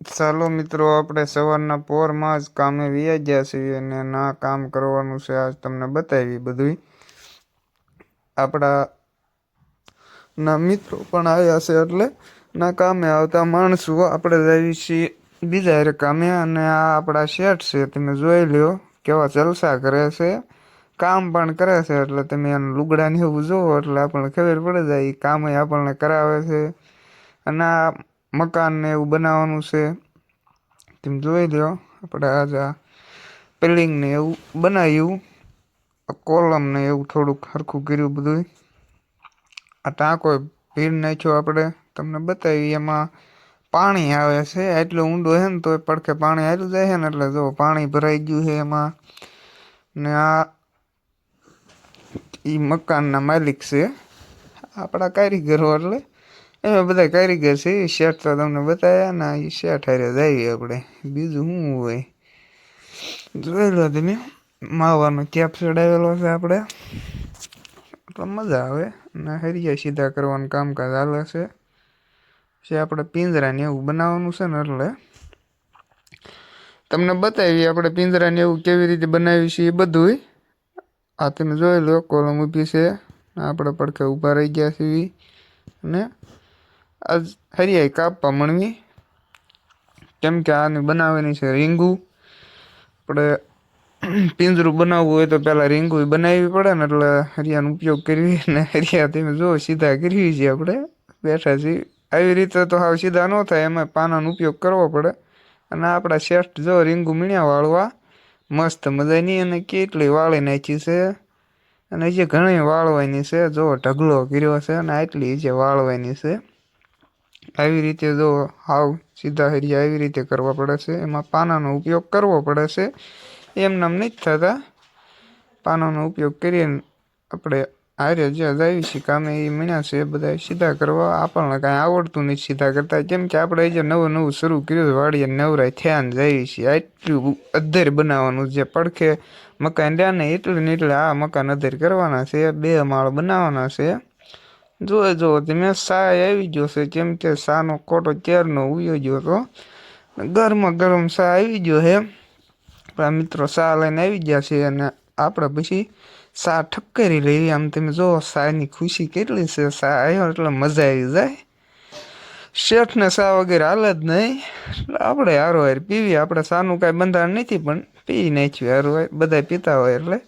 ચાલો મિત્રો, આપણે સવારના પોરમાં જ કામે વ્યા ગયા છીએ અને ના કામ કરવાનું છે. આજ તમને બતાવી બધું. આપણા ના મિત્રો પણ આવ્યા છે, એટલે ના કામે આવતા માણસો આપણે જઈએ છીએ બીજા હારે કામે. અને આ આપણા શેઠ છે, તમે જોઈ લ્યો કેવા જલસા કરે છે. કામ પણ કરે છે, એટલે તમે એને લુગડા ને એવું જોવો એટલે આપણને ખબર પડી જાય કામ આપણને કરાવે છે. અને આ મકાન ને એવું બનાવવાનું છે. તમે જોઈ લો, આપણે આ બિલ્ડિંગ ને એવું બનાવ્યું, કોલમ ને એવું થોડુંક હરખું કર્યું બધું. આ ટાંકો ભીડ નાખ્યો, આપણે તમને બતાવી એમાં પાણી આવે છે. એટલો ઊંડો છે ને તો પડખે પાણી આવી જાય છે ને, એટલે જો પાણી ભરાઈ ગયું છે એમાં. ને આ ઈ મકાનના માલિક છે, આપણા કારીગરો. એટલે એમાં બધા કારીગર છે. એ શેઠ તો તમને બતાવ્યા ને, એ શેઠ હારે જઈએ આપણે. બીજું શું હોય, જોઈ લો તમે. માવાનો કેપ ચડાવેલો છે આપણે, એટલે મજા આવે. અને હરિયા સીધા કરવાનું કામકાજ હાલે છે. આપણે પિંજરાને એવું બનાવવાનું છે ને, એટલે તમને બતાવી આપણે પિંજરાને એવું કેવી રીતે બનાવી છે એ બધું. આ તમે જોઈ લો, કોલમ ઊભી છે, આપણે પડખે ઊભા રહી ગયા છીએ. અને આજ હરિયાઈ કાપવા મળવી, કેમ કે આને બનાવવાની છે રીંગું. આપણે પિંજરું બનાવવું હોય તો પેલા રીંગું બનાવવી પડે ને, એટલે હરિયાનો ઉપયોગ કરવી. ને હરિયા તમે જો સીધા કરવી છે, આપણે બેઠા છીએ. આવી રીતે તો હાવ સીધા ન થાય, એમાં પાનાનો ઉપયોગ કરવો પડે. અને આપણા શેઠ જો રીંગું મીણ્યા વાળવા મસ્ત મજાની, અને કેટલી વાળી નાખી છે. અને જે ઘણી વાળવાની છે, જો ઢગલો કર્યો છે, અને આટલી જે વાળવાની છે. આવી રીતે જો હાવ સીધા હરિયા આવી રીતે કરવા પડે છે. એમાં પાનાનો ઉપયોગ કરવો પડે છે, એમનેમ નથી થતા. પાનાનો ઉપયોગ કરીને આપણે હારે જ્યાં જાય છે કામે, એ મીણ્યા છે બધા સીધા કરવા. આપણને કાંઈ આવડતું નથી સીધા કરતા, કેમ કે આપણે જે નવું નવું શરૂ કર્યું વાડીએ નવરાય થયા જાય છે. આટલું અધ્ધર બનાવવાનું જે પડખે મકાન રહ્યા ને એટલે ને એટલે આ મકાન અધ્ધર કરવાના છે. 2 માળ બનાવવાના છે. જો તમે સાય આવી ગયો છે, કેમ કે સાનો કોટો ક્યારનો ઉયો ગયો હતો. ગરમા ગરમ સા આવી ગયો છે. આપણા મિત્રો સા લઈને આવી ગયા છે, અને આપણે પછી સા ઠપકારી લેવી. આમ તમે જો સાની ખુશી કેટલી છે. સા આવ્યો એટલે મજા આવી જાય. શેઠને સા વગેરે હાલે જ નહીં, એટલે આપણે હારો હાર પીવી. આપણે સાનું કાંઈ બંધારણ નથી, પણ પી નાખ્યું હારું હોય. બધા પીતા હોય એટલે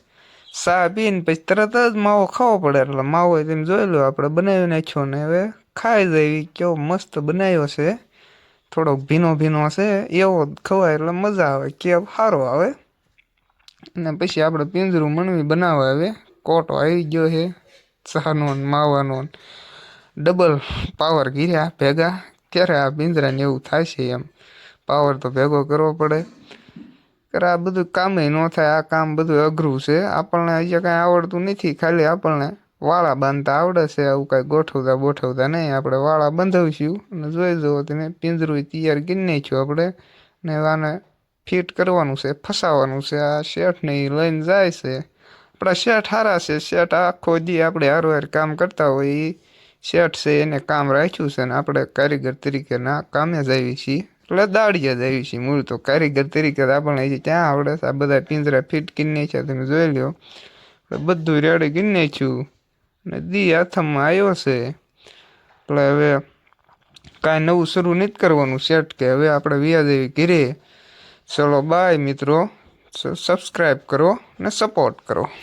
સા પીને પછી તરત જ માવો ખાવો પડે. એટલે માવો તમે જોઈ લો, આપણે બનાવી નાખ્યો ને હવે ખાઈ જવી. કેવો મસ્ત બનાવ્યો છે, થોડોક ભીનો ભીનો છે, એવો ખવાય એટલે મજા આવે, કે સારો આવે. અને પછી આપણે પિંજરું મણવી બનાવવા આવે. કોટો આવી ગયો છે ચાનો ને માવાનો, ડબલ પાવર ગીર્યા ભેગા. ત્યારે આ પિંજરાને એવું થાય છે, એમ પાવર તો ભેગો કરવો પડે. આ બધું કામ ન થાય. આ કામ બધું અઘરું છે. આપણને હજી કાંઈ આવડતું નથી, ખાલી આપણને વાળા બાંધતા આવડે છે. આવું કાંઈ ગોઠવતા નહીં. આપણે વાળા બંધાવીશું. અને જોઈ જુઓ તમે, પિંજરું તૈયાર કરી નાખ્યું આપણે. ને આને ફિટ કરવાનું છે, ફસાવાનું છે. આ શેઠને લઈને જાય છે. આપણા શેઠ હારા છે. શેઠ આખો દી આપણે હારું હાર કામ કરતા હોય. એ શેઠ છે, એને કામ રાખ્યું છે, ને આપણે કારીગર તરીકેના કામે જ આવી છીએ. એટલે દાડિયા જ આવી છીએ. મૂળ તો કારીગર તરીકે આપણને હજી ત્યાં આવડે છે. આ બધા પિંજરા ફિટ કરી નાખ્યા, તમે જોઈ લો. બધું રેડી કરી નાખ્યું, ને દી હાથમાં આવ્યો છે. એટલે હવે કાંઈ નવું શરૂ નથી કરવાનું. શેઠ કે હવે આપણે વ્યાજ એવી ઘીરે. ચલો બાય મિત્રો, સબસ્ક્રાઈબ કરો ને સપોર્ટ કરો.